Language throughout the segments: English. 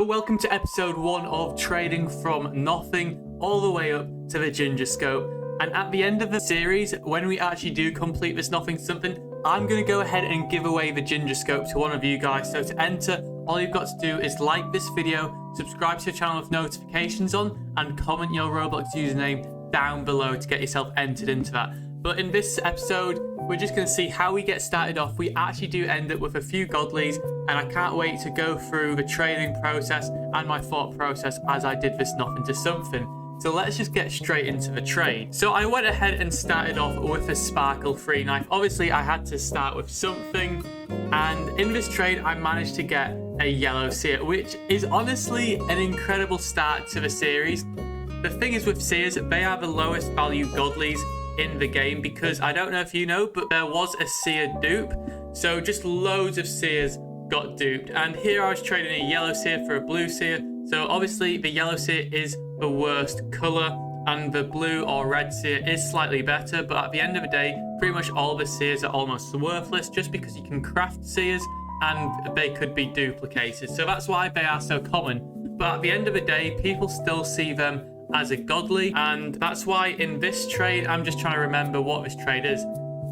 Welcome to episode 1 of Trading from Nothing all the way up to the Gingerscope. And at the end of the series, when we actually do complete this Nothing Something, I'm going to go ahead and give away the Gingerscope to one of you guys. So to enter, all you've got to do is like this video, subscribe to the channel with notifications on, and comment your Roblox username down below to get yourself entered into that. But in this episode, we're just going to see how we get started off. We actually do end up with a few godlies, and I can't wait to go through the trading process and my thought process as I did this Nothing to Something. So let's just get straight into the trade. So I went ahead and started off with a sparkle free knife. Obviously I had to start with something, and in this trade I managed to get a yellow seer, which is honestly an incredible start to the series. The thing is with seers, they are the lowest value godlies in the game, because I don't know if you know, but there was a seer dupe, so just loads of seers got duped. And here I was trading a yellow seer for a blue seer, so obviously the yellow seer is the worst color and the blue or red seer is slightly better, but at the end of the day pretty much all the seers are almost worthless, just because you can craft seers and they could be duplicated, so that's why they are so common. But at the end of the day, people still see them as a godly, and that's why in this trade, I'm just trying to remember what this trade is.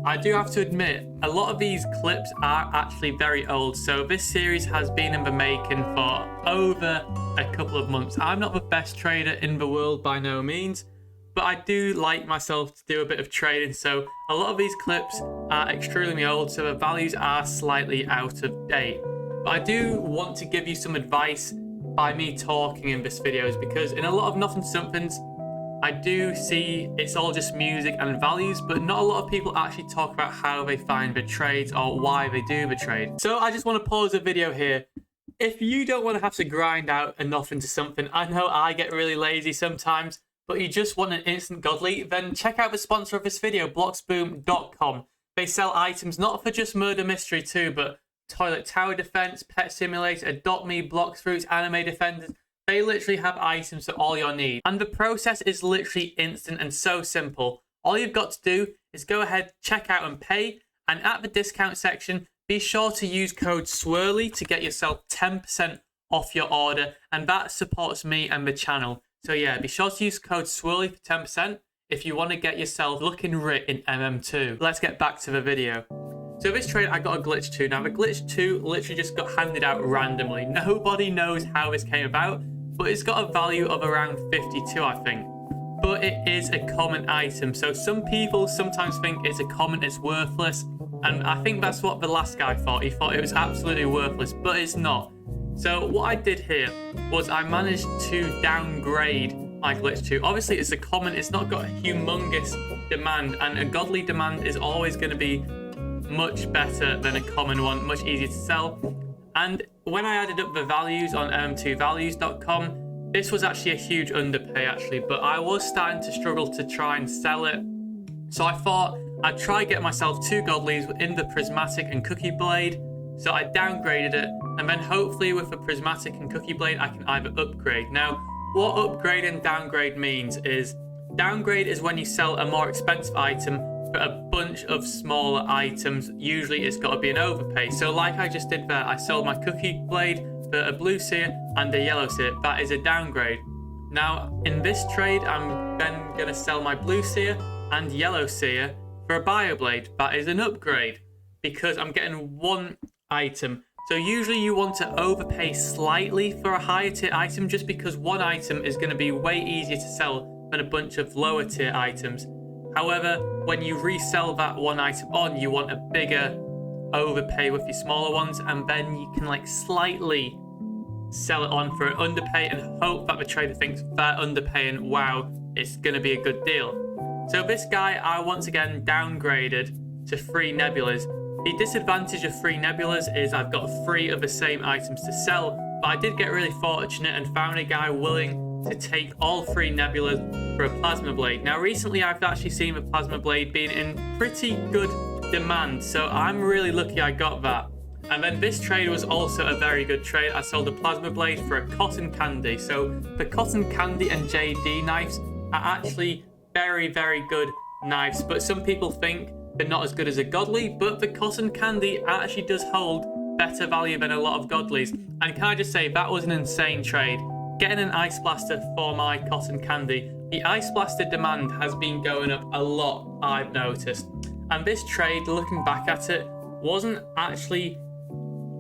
I do have to admit, a lot of these clips are actually very old, so this series has been in the making for over a couple of months. I'm not the best trader in the world by no means, but I do like myself to do a bit of trading, so a lot of these clips are extremely old, so the values are slightly out of date. But I do want to give you some advice by me talking in this videos, because in a lot of Nothing Somethings I do see it's all just music and values, but not a lot of people actually talk about how they find the trades or why they do the trade. So I just want to pause the video here. If you don't want to have to grind out a Nothing to Something, I know I get really lazy sometimes, but you just want an instant godly, then check out the sponsor of this video, bloxboom.com. They sell items not for just murder mystery 2, but toilet tower defense, pet simulator, adopt me, blox fruits, anime defenders. They literally have items for all your needs, and the process is literally instant and so simple. All you've got to do is go ahead, check out and pay, and at the discount section be sure to use code SWIRLY to get yourself 10% off your order, and that supports me and the channel. So yeah, be sure to use code SWIRLY for 10% if you want to get yourself looking rich in MM2. Let's get back to the video. So this trade, I got a glitch 2. Now the glitch 2 literally just got handed out randomly. Nobody knows how this came about, but it's got a value of around 52, I think. But it is a common item, so some people sometimes think it's a common, it's worthless, and I think that's what the last guy thought. He thought it was absolutely worthless, but it's not. So what I did here was I managed to downgrade my glitch 2. Obviously it's a common, it's not got a humongous demand, and a godly demand is always going to be much better than a common one, much easier to sell. And when I added up the values on MM2values.com, this was actually a huge underpay actually, but I was starting to struggle to try and sell it. So I thought I'd try get myself 2 godlies in the prismatic and cookie blade. So I downgraded it, and then hopefully with the prismatic and cookie blade I can either upgrade. Now what upgrade and downgrade means is, downgrade is when you sell a more expensive item for a bunch of smaller items. Usually it's got to be an overpay. So like I just did there, I sold my cookie blade for a blue seer and a yellow seer. That is a downgrade. Now in this trade I'm then going to sell my blue seer and yellow seer for a bio blade. That is an upgrade, because I'm getting 1 item. So usually you want to overpay slightly for a higher tier item, just because 1 item is going to be way easier to sell than a bunch of lower tier items. However, when you resell that 1 item on, you want a bigger overpay with your smaller ones, and then you can like slightly sell it on for an underpay and hope that the trader thinks that underpaying, wow, it's going to be a good deal. So this guy I once again downgraded to 3 nebulas. The disadvantage of 3 nebulas is I've got 3 of the same items to sell, but I did get really fortunate and found a guy willing to take all 3 nebulas for a plasma blade. Now recently I've actually seen the plasma blade being in pretty good demand, so I'm really lucky I got that. And then this trade was also a very good trade. I sold a plasma blade for a cotton candy. So the cotton candy and JD knives are actually very, very good knives, but some people think they're not as good as a godly, but the cotton candy actually does hold better value than a lot of godlies. And can I just say, that was an insane trade. Getting an Ice Blaster for my Cotton Candy. The Ice Blaster demand has been going up a lot, I've noticed. And this trade, looking back at it, wasn't actually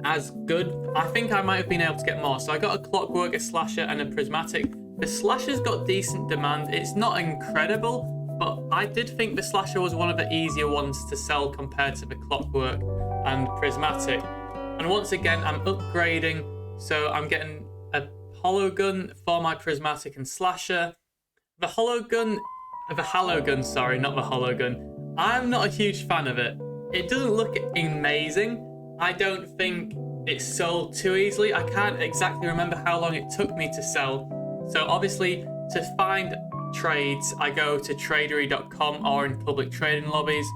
as good. I think I might have been able to get more. So I got a Clockwork, a Slasher, and a Prismatic. The Slasher's got decent demand. It's not incredible, but I did think the Slasher was one of the easier ones to sell compared to the Clockwork and Prismatic. And once again, I'm upgrading, so I'm getting a Hollow Gun for my Prismatic and Slasher. The Halo Gun, sorry, not the Hollow Gun. I'm not a huge fan of it. It doesn't look amazing. I don't think it sold too easily. I can't exactly remember how long it took me to sell. So obviously, to find trades, I go to tradery.com or in public trading lobbies.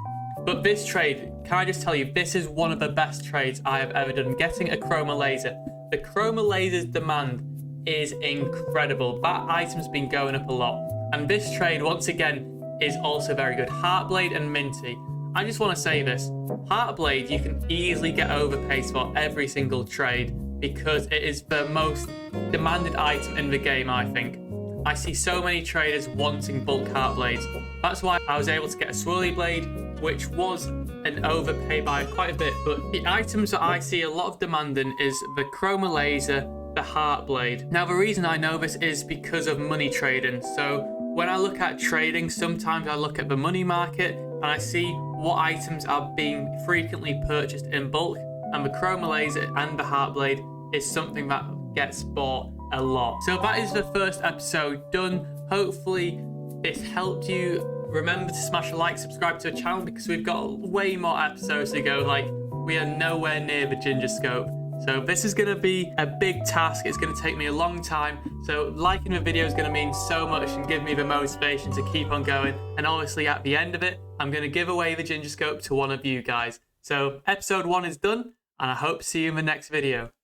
But this trade, can I just tell you, this is one of the best trades I have ever done. Getting a Chroma Laser. The Chroma Laser's demand is incredible. That item's been going up a lot. And this trade, once again, is also very good. Heartblade and Minty. I just want to say this. Heartblade, you can easily get overpaid for every single trade because it is the most demanded item in the game, I think. I see so many traders wanting bulk Heartblades. That's why I was able to get a Swirly Blade, which was an overpay by quite a bit. But the items that I see a lot of demand in is the Chroma Laser, the Heartblade. Now, the reason I know this is because of money trading. So when I look at trading, sometimes I look at the money market and I see what items are being frequently purchased in bulk, and the Chroma Laser and the Heartblade is something that gets bought a lot. So that is the first episode done. Hopefully this helped you. Remember to smash a like, subscribe to the channel because we've got way more episodes to go. Like, we are nowhere near the Gingerscope. So this is going to be a big task. It's going to take me a long time. So liking the video is going to mean so much and give me the motivation to keep on going. And obviously at the end of it, I'm going to give away the Gingerscope to one of you guys. So episode 1 is done, and I hope to see you in the next video.